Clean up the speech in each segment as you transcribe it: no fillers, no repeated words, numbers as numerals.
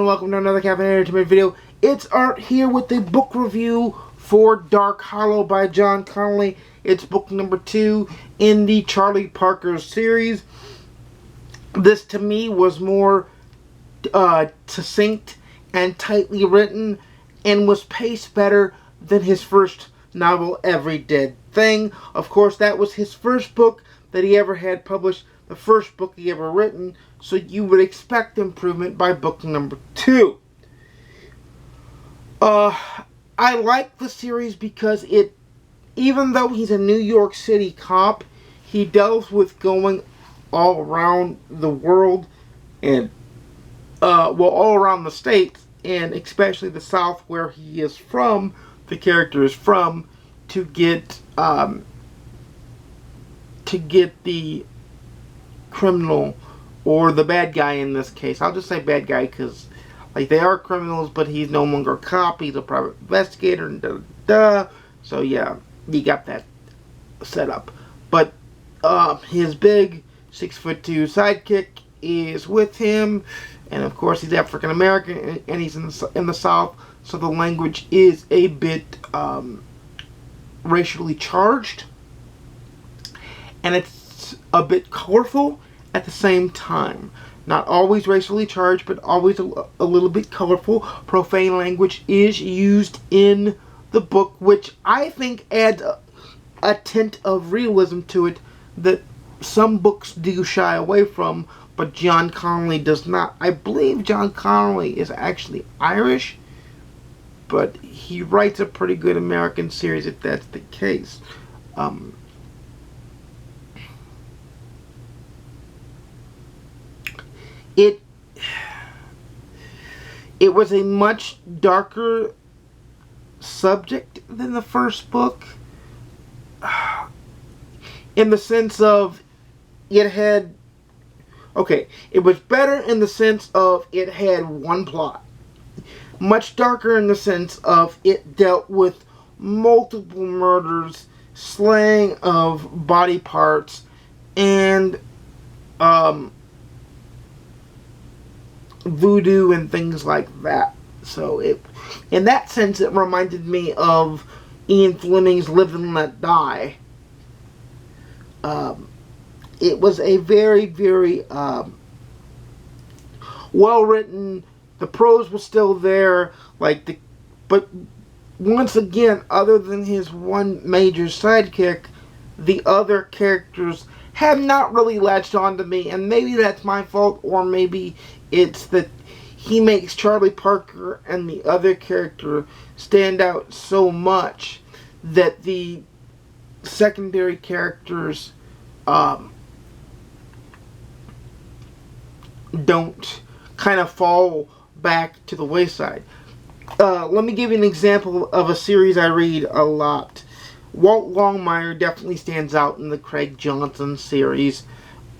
and welcome to another Caffeinated Entertainment video. It's Art here with a book review for Dark Hollow by John Connolly. It's book number 2 in the Charlie Parker series. This, to me, was more succinct and tightly written, and was paced better than his first novel, Every Dead Thing. Of course, that was his first book that he ever had published, the first book he ever written, so you would expect improvement by book number 2. I like the series because even though he's a New York City cop, he deals with going all around the world and, all around the States, and especially the South where he is from, the character is from, to get the criminal, or the bad guy in this case. I'll just say bad guy because, like, they are criminals, but he's no longer a cop. He's a private investigator, and So, yeah, you got that set up. But his big 6'2" sidekick is with him, and of course he's African American, and he's in the South, so the language is a bit racially charged, and it's a bit colorful at the same time. Not always racially charged, but always a little bit colorful. Profane language is used in the book, which I think adds a tint of realism to it that some books do shy away from, but John Connolly does not. I believe John Connolly is actually Irish, but he writes a pretty good American series if that's the case. It was a much darker subject than the first book, in the sense of it was better in the sense of it had one plot. Much darker in the sense of it dealt with multiple murders, slaying of body parts, and voodoo and things like that. So in that sense, it reminded me of Ian Fleming's Live and Let Die. It was a very, very well written. The prose was still there, but once again, other than his one major sidekick, the other characters have not really latched on to me, and maybe that's my fault, or maybe it's that he makes Charlie Parker and the other character stand out so much that the secondary characters don't kind of fall back to the wayside. Let me give you an example of a series I read a lot. Walt Longmire definitely stands out in the Craig Johnson series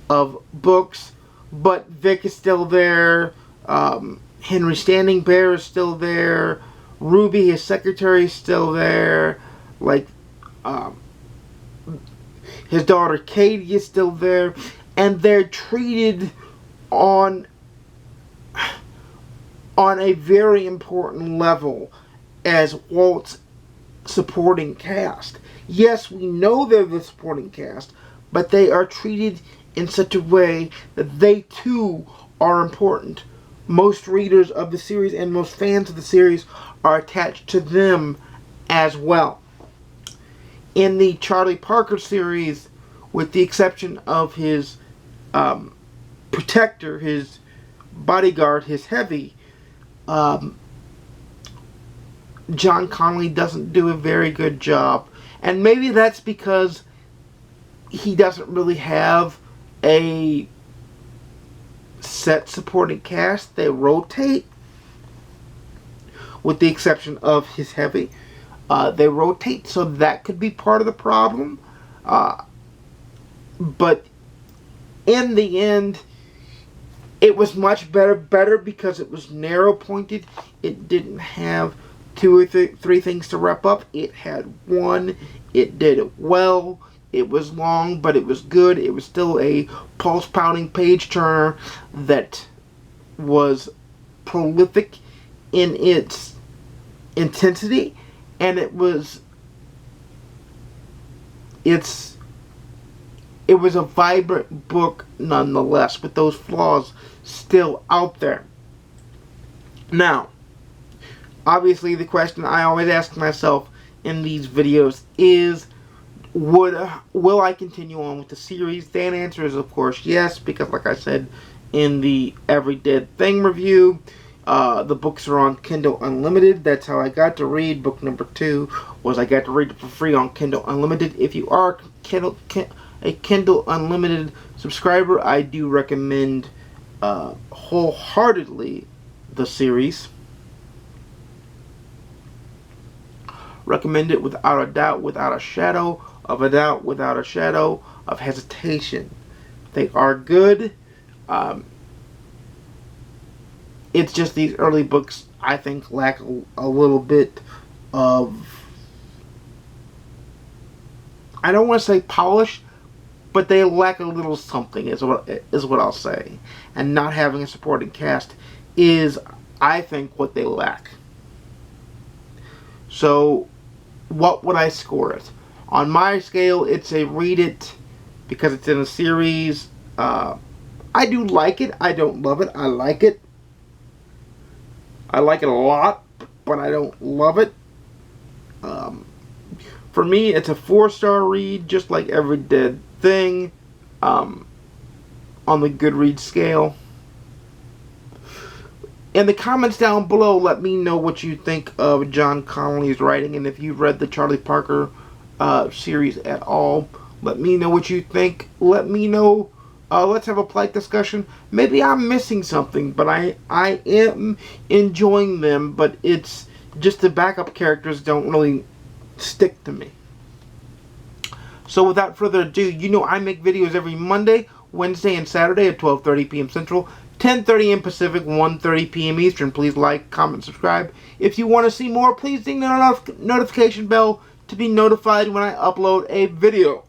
of books, but Vic is still there, Henry Standing Bear is still there, Ruby, his secretary, is still there, his daughter Katie is still there, and they're treated on a very important level as Walt's supporting cast. Yes, we know they're the supporting cast, but they are treated in such a way that they too are important. Most readers of the series and most fans of the series are attached to them as well. In the Charlie Parker series, with the exception of his protector, his bodyguard, his heavy, John Connolly doesn't do a very good job. And maybe that's because he doesn't really have a set supporting cast. They rotate, with the exception of his heavy. They rotate, so that could be part of the problem. But in the end, it was much better because it was narrow pointed. It didn't have 2 or 3 things to wrap up. It had one. It did it well. It was long, but it was good. It was still a pulse-pounding page-turner that was prolific in its intensity, and it was a vibrant book nonetheless, with those flaws still out there. Now, obviously the question I always ask myself in these videos is, will I continue on with the series? The answer is, of course, yes, because like I said in the Every Dead Thing review, the books are on Kindle Unlimited. That's how I got to read book number 2, was I got to read it for free on Kindle Unlimited. If you are a Kindle Unlimited subscriber, I do recommend wholeheartedly the series. Recommend it without a doubt, without a shadow of a doubt, without a shadow of hesitation. They are good. It's just these early books, I think, lack a little bit of, I don't want to say polish, but they lack a little something, is what I'll say. And not having a supporting cast is, I think, what they lack. So, what would I score it? On my scale, it's a read it because it's in a series. I do like it. I don't love it. I like it. I like it a lot, but I don't love it. For me, it's a 4-star read, just like Every Dead Thing, on the GoodReads scale. In the comments down below, let me know what you think of John Connolly's writing, and if you've read the Charlie Parker series at all, let me know what you think. Let me know. Let's have a polite discussion. Maybe I'm missing something, but I am enjoying them, but it's just the backup characters don't really stick to me. So without further ado, you know I make videos every Monday, Wednesday, and Saturday at 12:30 p.m. Central, 10:30 a.m. Pacific, 1:30 p.m. Eastern. Please like, comment, subscribe. If you want to see more, please ding the notification bell to be notified when I upload a video.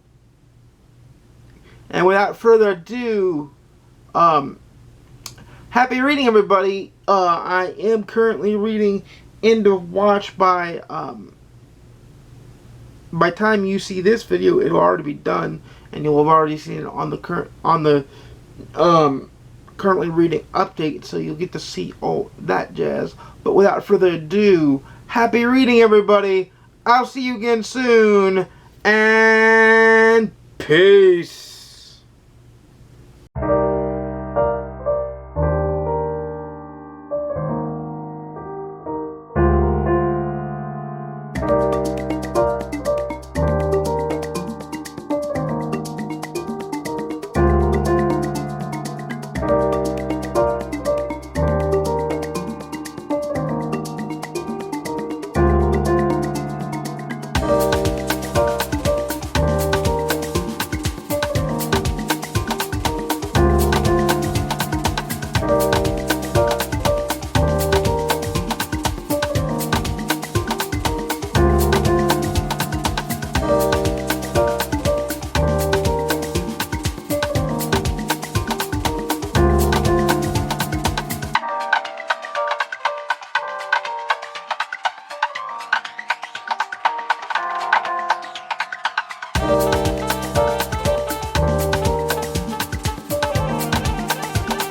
And without further ado, happy reading, everybody. I am currently reading End of Watch by time you see this video, it'll already be done, and you'll have already seen it on the currently reading update, so you'll get to see all that jazz. But without further ado, happy reading, everybody. I'll see you again soon, and peace.